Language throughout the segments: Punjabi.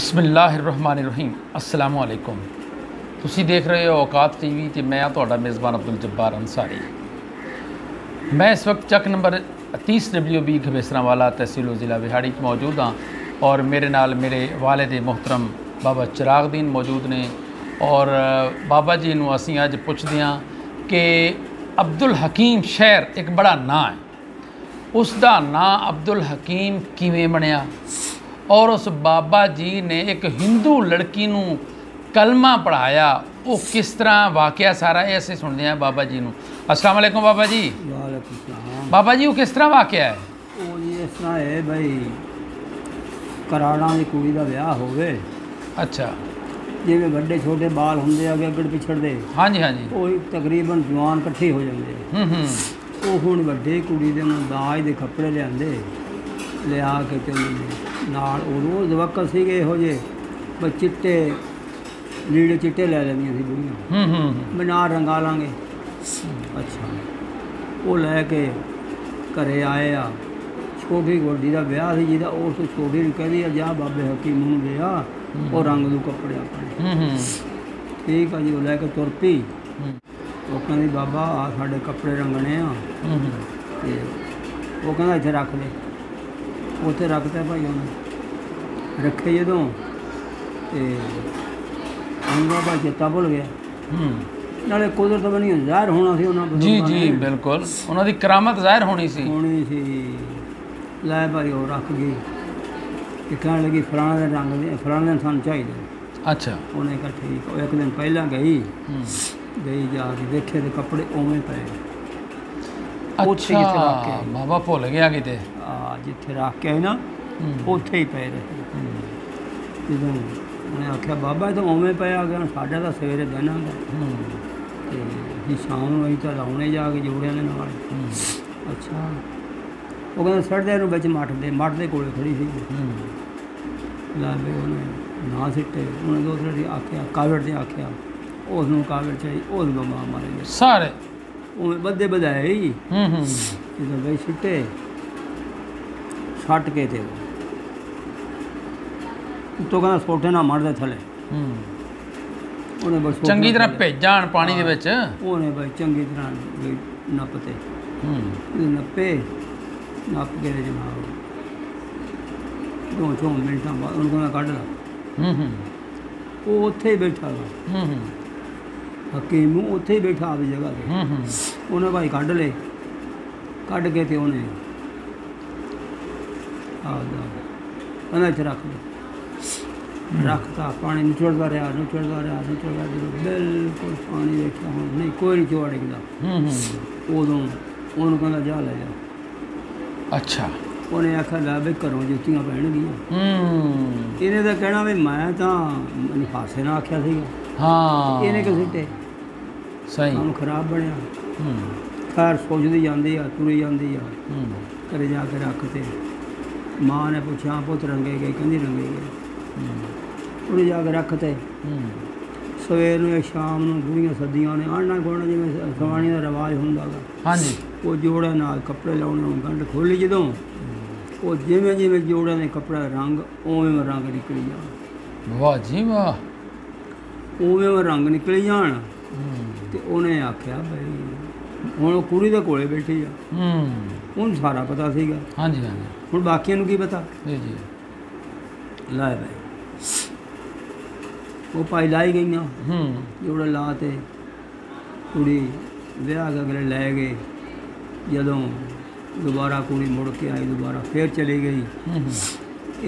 बिस्मिल्लाहिर्रहमानिर्रहीम अस्सलामु अलैकुम। तुसी देख रहे हो औकात टीवी ते मैं तुहाडा मेज़बान अब्दुल जब्बार अंसारी। मैं इस वक्त चक नंबर 30 WB घबेसरांवाला तहसील ज़िला बिहाड़ी मौजूद हाँ और मेरे नाल मेरे वालिद मोहतरम बाबा चिरागदीन मौजूद ने और बाबा जी नूं असीं अज पुछदे हां कि अब्दुल हकीम शहर एक बड़ा नां है, उसका नां अब्दुल हकीम किवें बनिया और उस बाबा जी ने एक हिंदू लड़की नूं कलमा पढ़ाया, वो किस तरह वाकया सारा ये असीं सुनते हैं बाबा जी नूं। अस्सलाम वालेकुम बाबा जी। वालेकुम सलाम। बाबा जी वो किस तरह वाकया है? वो जी इस तरह है भाई, कराड़ा की कुड़ी का ब्याह होवे। अच्छा, जिवें वड्डे छोटे बाल होंदे अगे अगड़ पिछड़दे, हाँ जी हाँ जी। वो तकरीबन जवान इकट्ठे हो जाते। वो हुण वड्डी कुड़ी दे दाज के कपड़े लिया के ते नाल वो रोज़ वक्त सीगे इहो जे बई चिट्टे लीड़े चिट्टे लै लैंदियां सी बुढ़ियां, बना रंगा लांगे। अच्छा, वो लैके घरे आए आ, छोटी गोडी का ब्याह सी जिहदा उस छोटी नूं कहदी जा बाबे हकीम नूं दे आ और रंग दू कपड़े अपने। ठीक है जी, वो लैके तुर पई। वो कहंदी बाबा आ साडे कपड़े रंगने आ ते वो कहंदा इत्थे रख ले। उत्थे रखता भाई उन्हें रखे जदों ते बाबा चेता भुल गया। नाले कुदरत बनी ज़ाहिर होना सी उन्हां जी जी बिल्कुल, उन्हां दी करामत ज़ाहिर होनी सी। लै भाई वो रख गई कि कहने लगी फलाने दे रंग दे फलाने दिन सानूं चाहिदे। अच्छा, उन्हें कहा ठीक। वो एक दिन पहला गई जाके देखे तो कपड़े उवें पे। अच्छा, बाबा भुल गया किते जिथे रख के आए ना उत्थे ही पे रहे। जो उन्हें आख्या बाबा तो उवें पे आ गया, साढ़ा तो सवेरे दिन आगा तो शाम आई तो लाने जाके जोड़िया के नाल। अच्छा, वो कहते सड़दे बिच मठ दे कोले खड़ी सी। ला भी उन्हें ना सिट्टे, उन्हें दूसरे ने आख्या कावड़ से आख्या उसनों कावड़ चाहिए, उस बमा मारे सारे उमें बदे बधाए ही जो बई सिट्टे छट के थे तो कहना सोटे ना मरदे थले। उन्हें बस चंगी तरह भेजान पानी दे विच। उन्हें बई चंगी तरह नपते नपे नप के जनाब 2-4 मिनटा बाद उनको कढ़ ला। वो उत्थे ही बैठा था हकीम उत्थे ही बैठा आप जगह से। उन्हें भाई कढ़ ले, कढ़ के ते उन्हें कहना इत्थे रख ले। रखता पानी निचड़ता रहा बिल्कुल पानी देखा हम नहीं कोई नहीं चोड़ डिगदा। उदों उन्होंने कहना जा ले जा। अच्छा, उन्हें आखिया ला भी घरों जुत्तियां पैणगियां। इन्हें तो कहना भी मैं तो हासे ना आख्या सीगा। हाँ, इन्हें क्यों सिट्टे सही काम खराब बनया। खैर सोचती जाती आ, तुरी जाती आ, घरे जाके रखते। माँ ने पूछा पुत रंगे गए, कहती रंगे गए। उन्हें जाके रखते। सवेर में शाम में बुढ़ियां सदियां ने आना गुणना जिवें सवाणी का रिवाज होंदा गा। हाँ जी, वो जोड़े नाल कपड़े लाने गंढ खोली जदों वो जिवें जिवें जोड़े ने कपड़े रंग उवें रंग निकली जान। वाह जी वाह, उवें रंग निकली जान। तो उन्हें आख्या भाई हुण कुड़ी दे कोले बैठी आ, उन्हें सारा पता सीगा। हाँ जी हाँ जी, हुण बाकियां नूं की पता जी जी। ला भाई वो पाई लाई गई जोड़े लाते, कुड़ी ब्याह के अगले लै गए। जदों दोबारा कुड़ी मुड़ के आई, दोबारा फिर चली गई।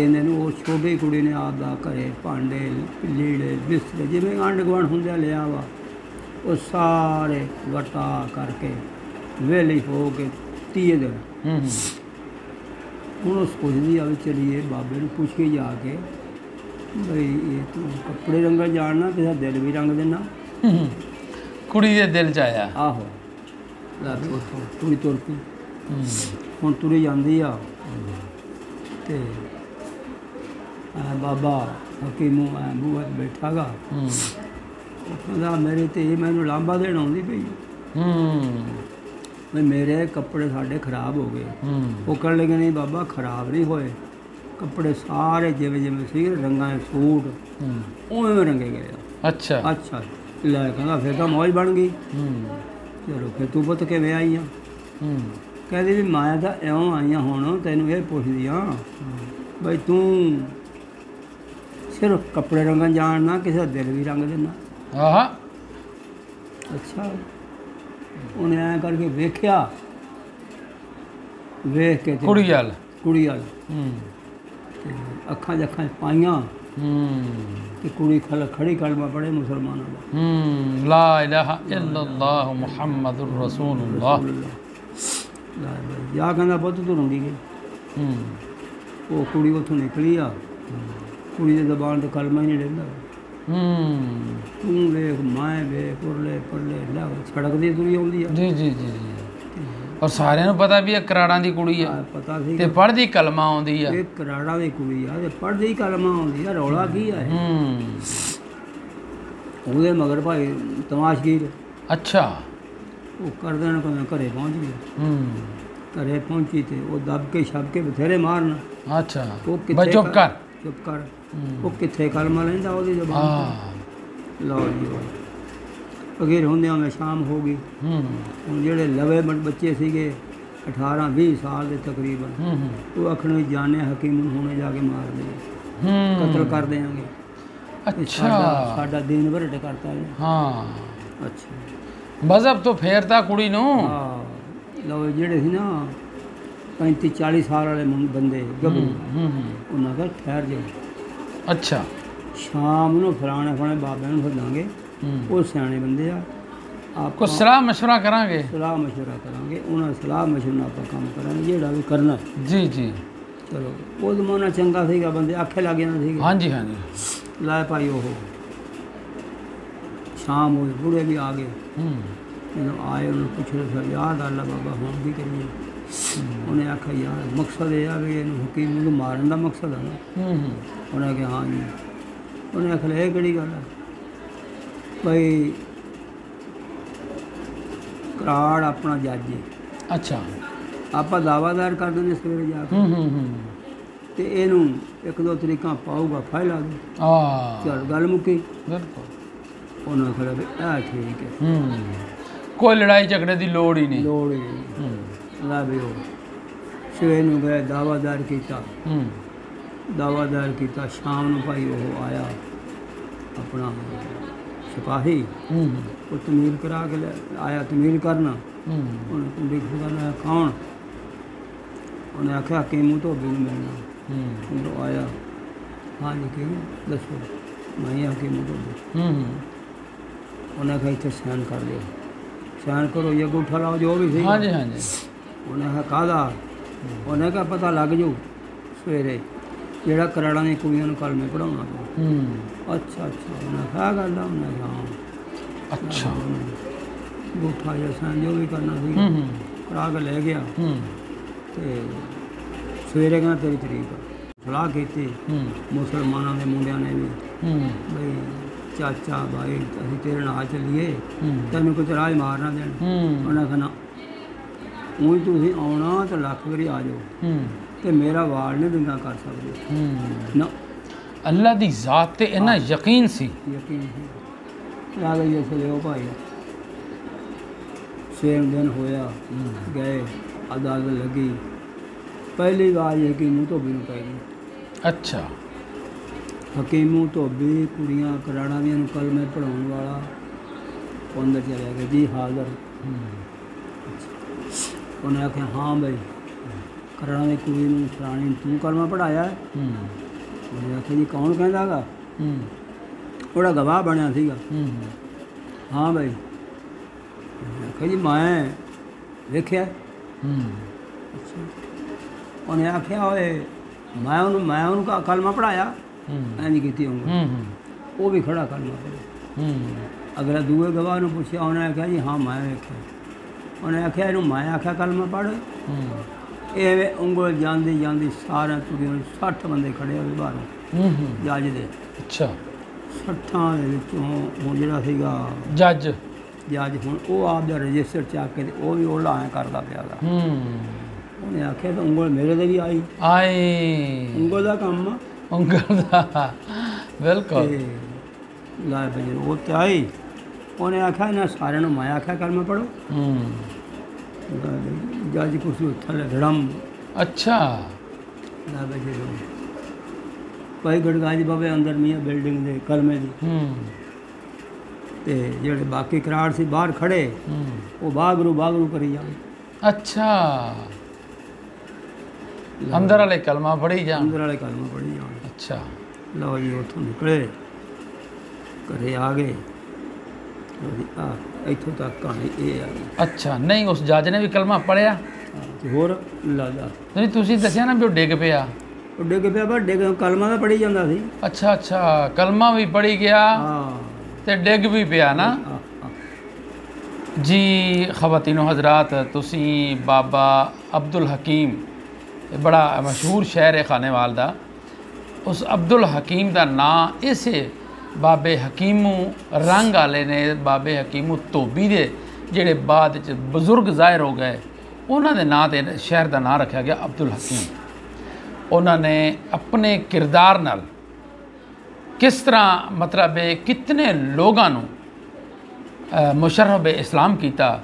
इन्हें वो छोटी कुड़ी ने आपदा घरे भांडे लीड़े बिस्तरे जिवें आंढ गुआंढ होंदे लिया वा वो सारे वटा करके वेली हो के 30 दिन हूँ सोचती आ चलीए बाबे नूं पुछ के जाके बई ये तू कपड़े रंगन जानना तेरा दिल भी रंग देना। कुड़ी दे दिल च आया। आहो, कुड़ी तुर पई। हुण तुरी जांदी आ ते बाबा हकीमों बूहे बैठा गा। कहंदा मेरी धी मैनूं लांबा देण आउंदी पई बई मेरे कपड़े साडे खराब हो गए। वो कहण लगे नहीं बाबा खराब नहीं होए, ਕੱਪੜੇ ਸਾਰੇ ਜਿਵੇਂ ਜਿਵੇਂ ਸੀ ਰੰਗਾਂ ਦੇ ਸੂਟ ਉਵੇਂ ਰੰਗੇ ਗਏ ਆ। ਅੱਛਾ ਅੱਛਾ ਲੈ ਕਹਿੰਦਾ ਫਿਰ ਤਾਂ ਮੌਜ ਬਣ ਗਈ। ਚਲੋ ਫਿਰ ਤੂੰ ਪੁੱਤ ਕਿਵੇਂ ਆਈ ਆ? ਕਹਿੰਦੀ ਵੀ ਮੈਂ ਤਾਂ ਇਉਂ ਆਈ ਆ, ਹੁਣ ਤੈਨੂੰ ਇਹ ਪੁੱਛਦੀ ਆ ਬਈ ਤੂੰ ਸਿਰਫ ਕੱਪੜੇ ਰੰਗਣ ਜਾਣਨਾ, ਕਿਸੇ ਦਾ ਦਿਲ ਵੀ ਰੰਗ ਦੇਣਾ? ਆਹਾ ਅੱਛਾ। ਉਹਨੇ ਐਂ ਕਰਕੇ ਵੇਖਿਆ, ਵੇਖ ਕੇ ਤੇ ਕੁੜੀ ਵਾਲ ਤੇ ਅੱਖਾਂ 'ਚ ਅੱਖਾਂ 'ਚ ਪਾਈਆਂ ਤੇ ਕੁੜੀ ਖੜੀ ਕਲਮਾ ਪੜ੍ਹੇ ਮੁਸਲਮਾਨਾਂ ਦਾ, ਲਾ ਇਲਾਹਾ ਇਲੱਲਾਹ ਮੁਹੰਮਦੁਰ ਰਸੂਲੁল্লাহ। ਜਾ ਕਹਿੰਦਾ ਪੁੱਤ ਤੂੰ ਰੋਂਦੀ ਗਈ। ਉਹ ਕੁੜੀ ਉੱਥੋਂ ਨਿਕਲੀ ਆ, ਕੁੜੀ ਦੀ ਜ਼ਬਾਨ ਤੇ ਕਲਮਾ ਹੀ ਨਹੀਂ ਲੈਂਦਾ। ਤੂੰ ਵੇਖ ਮੈਂ ਵੇਖ ਉਰਲੇ ਪਰਲੇ ਲੈ ਸੜਕ ਦੀ ਤੁਰੀ ਆਉਂਦੀ ਆ। ਜੀ ਜੀ ਜੀ ਜੀ। ਔਰ ਸਾਰਿਆਂ ਨੂੰ ਪਤਾ ਵੀ ਇਹ ਕਰਾੜਾਂ ਦੀ ਕੁੜੀ ਆ, ਪਤਾ ਸੀ ਤੇ ਪੜ੍ਹਦੀ ਕਲਮਾ ਆਉਂਦੀ ਆ। ਇਹ ਕਰਾੜਾਂ ਦੀ ਕੁੜੀ ਆ ਤੇ ਪੜ੍ਹਦੀ ਕਲਮਾ ਆਉਂਦੀ ਆ। ਰੌਲਾ ਕੀ ਆ? ਉਹਦੇ ਮਗਰ ਭਾਈ ਤਮਾਸ਼ਗੀਰ। ਅੱਛਾ। ਉਹ ਕਰਦੇ ਨੇ ਕੋਈ ਘਰੇ ਪਹੁੰਚ ਗਈ। ਘਰੇ ਪਹੁੰਚੀ ਤੇ ਉਹ ਦਬ ਕੇ ਛੱਪ ਕੇ ਬਥੇਰੇ ਮਾਰਨ। ਅੱਛਾ ਉਹ ਬਈ ਚੁੱਪ ਕਰ। ਉਹ ਕਿੱਥੇ ਕਲਮਾ ਲੈਂਦਾ ਉਹਦੀ ਜ਼ਬਾਨ ਤੇ। ਲਓ ਜੀ ਅਗੇਰ ਹੁੰਦਿਆਂ ਮੈਂ ਸ਼ਾਮ ਹੋ ਗਈ। ਹੁਣ ਜਿਹੜੇ ਲਵੇ ਬੱਚੇ ਸੀਗੇ 18-20 ਸਾਲ ਦੇ ਤਕਰੀਬਨ, ਉਹ ਆਖਣ ਵੀ ਜਾਣੇ ਹਕੀਮ ਨੂੰ ਹੁਣੇ ਜਾ ਕੇ ਮਾਰ ਦੇ, ਕਤਲ ਕਰ ਦੇਵਾਂਗੇ। ਅੱਛਾ ਸਾਡਾ ਦਿਨ ਭਰਟ ਕਰਤਾ ਹੈ। ਹਾਂ ਅੱਛਾ ਮਜ਼ਹਬ ਤੋਂ ਫੇਰਤਾ ਕੁੜੀ ਨੂੰ। ਹਾਂ ਲਓ ਜਿਹੜੇ ਸੀ ਨਾ 35-40 ਸਾਲ ਵਾਲੇ ਬੰਦੇ ਗੱਭਰੂ, ਉਹਨਾਂ ਦਾ ਠਹਿਰ ਜਾਓ। ਅੱਛਾ ਸ਼ਾਮ ਨੂੰ ਫਲਾਣੇ ਬਾਬਿਆਂ ਨੂੰ ਸੱਦਾਂਗੇ, ਉਹ ਸਿਆਣੇ ਬੰਦੇ ਆ, ਕੋ ਸਲਾਹ ਮਸ਼ਵਰਾ ਕਰਾਂਗੇ। ਸਲਾਹ ਮਸ਼ਵਰਾ ਕਰਾਂਗੇ, ਉਹਨਾਂ ਸਲਾਹ ਮਸ਼ਵਰੇ ਨਾਲ ਆਪਾਂ ਕੰਮ ਕਰਾਂਗੇ ਜਿਹੜਾ ਵੀ ਕਰਨਾ। ਜੀ ਜੀ। ਚਲੋ ਉਹ ਜ਼ਮਾਨਾ ਚੰਗਾ ਸੀਗਾ, ਬੰਦੇ ਆਖੇ ਲੱਗ ਜਾਂਦੇ ਸੀਗੇ। ਹਾਂਜੀ ਹਾਂਜੀ। ਲੈ ਭਾਈ ਉਹ ਸ਼ਾਮ ਹੋਈ, ਬੁੜੇ ਵੀ ਆ ਗਏ। ਜਦੋਂ ਆਏ ਉਹਨੂੰ ਪੁੱਛਿਆ ਸਰ ਯਾਦ ਆ ਲਾ ਬਾਬਾ ਹੁਣ ਕੀ ਕਰੀਏ? ਉਹਨੇ ਆਖਿਆ ਯਾਰ ਮਕਸਦ ਇਹ ਆ ਵੀ ਇਹਨੂੰ ਹਕੀਮ ਨੂੰ ਮਾਰਨ ਦਾ ਮਕਸਦ ਹੈ ਨਾ? ਉਹਨੇ ਕਿਹਾ ਹਾਂ ਜੀ। ਉਹਨੇ ਆਖਿਆ ਇਹ ਕਿਹੜੀ ਗੱਲ ਹੈ? ਭਾਈ ਕਰਾੜ ਆਪਣਾ ਜੱਜ ਹੈ। ਅੱਛਾ। ਆਪਾਂ ਦਾਵਾਦਾਰ ਕਰ ਦਿੰਦੇ ਸਵੇਰੇ ਜਾ ਕੇ, ਤੇ ਇਹਨੂੰ 1-2 ਤਰੀਕਾਂ ਪਾਊਗਾ ਫਾਇਲਾ ਦੇ। ਚਲ ਗੱਲ ਮੁੱਕੀ। ਬਿਲਕੁਲ। ਉਹਨਾਂ ਆਖਿਆ ਵੀ ਇਹ ਠੀਕ ਹੈ, ਕੋਈ ਲੜਾਈ ਝਗੜੇ ਦੀ ਲੋੜ ਹੀ ਨਹੀਂ। ਲੋੜ ਹੀ ਨਹੀਂ। ਲੈ ਵੀ ਉਹ ਸਵੇਰ ਨੂੰ ਗਏ, ਦਾਵਾਦਾਰ ਕੀਤਾ। ਸ਼ਾਮ ਨੂੰ ਭਾਈ ਉਹ ਆਇਆ ਆਪਣਾ ਸਿਪਾਹੀ, ਉਹ ਤਮੀਲ ਕਰਾ ਕੇ ਆਇਆ, ਤਮੀਲ ਕਰਨਾ। ਉਹਨੇ ਕੁੰਡੀ ਖੁਦਾਨਾ ਕੌਣ? ਉਹਨੇ ਆਖਿਆ ਹਕੀਮ ਧੋਬੀ ਨੂੰ ਮਿਲਣਾ। ਉਹ ਆਇਆ, ਹਾਂ ਜੀ ਕਿਉਂ ਦੱਸੋ? ਮੈਂ ਹਕੀਮ ਧੋਬੀ। ਉਹਨੇ ਆਖਿਆ ਇੱਥੇ ਸਾਈਨ ਕਰ ਦਿਓ। ਸਾਈਨ ਕਰੋ ਜਾਂ ਅੰਗੂਠਾ ਲਾਓ, ਜੋ ਵੀ ਸੀ। ਹਾਂਜੀ ਹਾਂਜੀ। ਉਹਨੇ ਆਖਿਆ ਕਾਹਦਾ? ਉਹਨੇ ਕਿਹਾ ਪਤਾ ਲੱਗ ਜੂ ਸਵੇਰੇ ਜਿਹੜਾ ਕਰਾੜਾਂ ਦੀਆਂ ਕੁੜੀਆਂ ਨੂੰ ਕਲਮੇ ਪੜ੍ਹਾਉਣਾ ਤੂੰ। ਅੱਛਾ ਉਹਨੇ ਆਖਿਆ ਗੱਲ ਆ? ਉਹਨੇ ਹਾਂ। ਅੱਛਾ। ਅੰਗੂਠਾ ਜਾਂ ਸਾਈਨ ਜੋ ਵੀ ਕਰਨਾ ਸੀ ਕਰਾ ਕੇ ਲੈ ਗਿਆ। ਤੇ ਸਵੇਰੇ ਕਹਿੰਦਾ ਤੇਰੀ ਤਰੀਕ ਆ। ਸਲਾਹ ਕੀਤੀ ਮੁਸਲਮਾਨਾਂ ਦੇ ਮੁੰਡਿਆਂ ਨੇ ਵੀ, ਬਈ ਚਾਚਾ ਭਾਈ ਅਸੀਂ ਤੇਰੇ ਨਾਲ ਚੱਲੀਏ, ਤੈਨੂੰ ਕੋਈ ਰਾਜ ਮਾਰ ਨਾ ਦੇਣ। ਉਹਨਾਂ ਕਹਿੰਦਾ ਊਂ ਤੁਸੀਂ ਆਉਣਾ ਤਾਂ ਲੱਖ ਵਾਰੀ ਆ ਜਾਓ, ਤੇ ਮੇਰਾ ਵਾਲ ਨਹੀਂ ਵਿੰਗਾ ਕਰ ਸਕਦੇ ਨਾ। ਅੱਲਾ ਦੀ ਜ਼ਾਤ ਤੇ ਇੰਨਾ ਯਕੀਨ ਸੀ। ਯਕੀਨ ਸੀ। ਆ ਗਈ ਇਸ ਲਿਓ ਭਾਈ। ਸੇਮ ਦਿਨ ਹੋਇਆ, ਗਏ, ਅਦਾਲਤ ਲੱਗੀ। ਪਹਿਲੀ ਵਾਰ ਹਕੀਮੂ ਧੋਬੀ ਨੂੰ ਪੈ ਗਈ। ਅੱਛਾ। ਹਕੀਮੂ ਧੋਬੀ ਕੁੜੀਆਂ ਕਰਾੜਾਂ ਦੀਆਂ ਨੂੰ ਕਲਮੇ ਪੜ੍ਹਾਉਣ ਵਾਲਾ ਅੰਦਰ ਚਲਿਆ ਗਿਆ ਜੀ ਹਾਜ਼ਰ। ਉਹਨੇ ਆਖਿਆ ਹਾਂ ਬਈ ਕਰਾੜਾਂ ਦੀ ਕੁੜੀ ਨੂੰ ਫਲਾਣੀ ਤੂੰ ਕਲਮਾ ਪੜ੍ਹਾਇਆ? ਉਹਨੇ ਆਖਿਆ ਜੀ ਕੌਣ ਕਹਿੰਦਾ ਹੈਗਾ? ਉਹਦਾ ਗਵਾਹ ਬਣਿਆ ਸੀਗਾ। ਹਾਂ ਬਈ। ਆਖਿਆ ਜੀ ਮੈਂ ਵੇਖਿਆ। ਅੱਛਾ। ਉਹਨੇ ਆਖਿਆ ਓਏ ਮੈਂ ਉਹਨੂੰ ਕਲਮਾ ਪੜ੍ਹਾਇਆ? ਇੰਝ ਕੀਤੀ ਉਹਨੂੰ। ਉਹ ਵੀ ਖੜਾ ਕਲਮਾ ਪੜ੍ਹਿਆ। ਅਗਲਾ ਦੂਏ ਗਵਾਹ ਨੂੰ ਪੁੱਛਿਆ, ਉਹਨੇ ਆਖਿਆ ਜੀ ਹਾਂ ਮੈਂ ਵੇਖਿਆ। ਉਹਨੇ ਆਖਿਆ ਇਹਨੂੰ ਮੈਂ ਆਖਿਆ ਕਲਮਾ ਪੜ੍ਹ? ਇਹ ਉਂਗਲ ਜਾਂਦੀ ਸਾਰਿਆਂ ਤੁਰੀਆਂ 60 ਬੰਦੇ ਖੜੇ ਹੋਏ ਬਾਹਰ ਜੱਜ ਦੇ। ਅੱਛਾ। 60 ਦੇ ਵਿੱਚੋਂ ਹੁਣ ਜਿਹੜਾ ਸੀਗਾ ਜੱਜ ਹੁਣ ਉਹ ਆਪ ਦਾ ਰਜਿਸਟਰ ਚੱਕ ਕੇ ਉਹ ਵੀ ਉਹ ਲਾਇਆ ਕਰਦਾ ਪਿਆ ਗਾ। ਉਹਨੇ ਆਖਿਆ ਤਾਂ ਉਂਗਲ ਮੇਰੇ ਤੇ ਵੀ ਆਈ। ਉਂਗਲ ਦਾ ਕੰਮ ਆ। ਉਂਗਲ ਦਾ ਬਿਲਕੁਲ। ਤੇ ਲਾ ਬਈ ਉਹ ਤੇ ਆਈ। ਉਹਨੇ ਆਖਿਆ ਇਹਨਾਂ ਸਾਰਿਆਂ ਨੂੰ ਮੈਂ ਆਖਿਆ ਕਲਮਾ ਪੜ੍ਹੋ। ਜੱਜ ਕੁਰਸੀ ਥੱਲੇ ਧੜਮ। ਅੱਛਾ। ਲਾ ਬਈ ਭਾਈ ਗੜਗਾਜ ਬਾਬੇ ਅੰਦਰ ਮੀਆਂ ਬਿਲਡਿੰਗ ਦੇ ਕਲਮੇ ਦੀ। ਤੇ ਜਿਹੜੇ ਬਾਕੀ ਕਰਾੜ ਸੀ ਬਾਹਰ ਖੜੇ ਉਹ ਬਾਗਰੂ ਕਰੀ ਜਾਣ। ਅੱਛਾ। ਅੰਦਰ ਵਾਲੇ ਕਲਮਾ ਪੜ੍ਹੀ ਜਾਣ। ਅੰਦਰ ਵਾਲੇ ਕਲਮਾ ਪੜ੍ਹੀ ਜਾਣ। ਅੱਛਾ। ਲਓ ਜੀ ਉੱਥੋਂ ਨਿਕਲੇ ਘਰੇ ਆ ਗਏ। ਆ ਇੱਥੋਂ ਤੱਕ ਕਹਾਣੀ ਇਹ ਆ ਗਈ। ਅੱਛਾ। ਨਹੀਂ ਉਸ ਜੱਜ ਨੇ ਵੀ ਕਲਮਾ ਪੜ੍ਹਿਆ? ਤੇ ਹੋਰ ਲਾਦਾ ਨਹੀਂ ਤੁਸੀਂ ਦੱਸਿਆ ਨਾ ਵੀ ਉਹ ਡਿੱਗ ਪਿਆ। ਉਹ ਡਿੱਗ ਪਿਆ ਪਰ ਕਲਮਾ ਤਾਂ ਪੜ੍ਹੀ ਜਾਂਦਾ ਸੀ। ਅੱਛਾ ਕਲਮਾ ਵੀ ਪੜ੍ਹੀ ਗਿਆ ਤੇ ਡਿੱਗ ਵੀ ਪਿਆ ਨਾ। ਜੀ ਖਵਾਤੀਨੋ ਹਜ਼ਰਾਤ, ਤੁਸੀਂ ਬਾਬਾ ਅਬਦੁਲ ਹਕੀਮ, ਬੜਾ ਮਸ਼ਹੂਰ ਸ਼ਹਿਰ ਹੈ ਖਾਨੇਵਾਲ ਦਾ, ਉਸ ਅਬਦੁਲ ਹਕੀਮ ਦਾ ਨਾਂ ਇਸੇ ਬਾਬੇ ਹਕੀਮੂ ਰੰਗ ਵਾਲੇ ਨੇ, ਬਾਬੇ ਹਕੀਮੂ ਧੋਬੀ ਦੇ ਜਿਹੜੇ ਬਾਅਦ ਚ ਬਜ਼ੁਰਗ ਜ਼ਾਹਿਰ ਹੋ ਗਏ, ਉਹਨਾਂ ਦੇ ਨਾਂ 'ਤੇ ਸ਼ਹਿਰ ਦਾ ਨਾਂ ਰੱਖਿਆ ਗਿਆ ਅਬਦੁਲ ਹਕੀਮ। ਉਹਨਾਂ ਨੇ ਆਪਣੇ ਕਿਰਦਾਰ ਨਾਲ ਕਿਸ ਤਰ੍ਹਾਂ ਮਤਲਬ ਕਿਤਨੇ ਲੋਕਾਂ ਨੂੰ ਮੁਸ਼ਰਫ ਇਸਲਾਮ ਕੀਤਾ,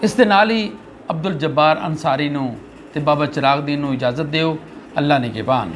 ਇਸ ਦੇ ਨਾਲ ਹੀ ਅਬਦੁਲ ਜੱਬਾਰ ਅੰਸਾਰੀ ਨੂੰ ਤੇ ਬਾਬਾ ਚਿਰਾਗ ਦੀਨ ਨੂੰ ਇਜਾਜ਼ਤ ਦਿਓ। ਅੱਲਾ ਨਿਗਹਿਬਾਨ।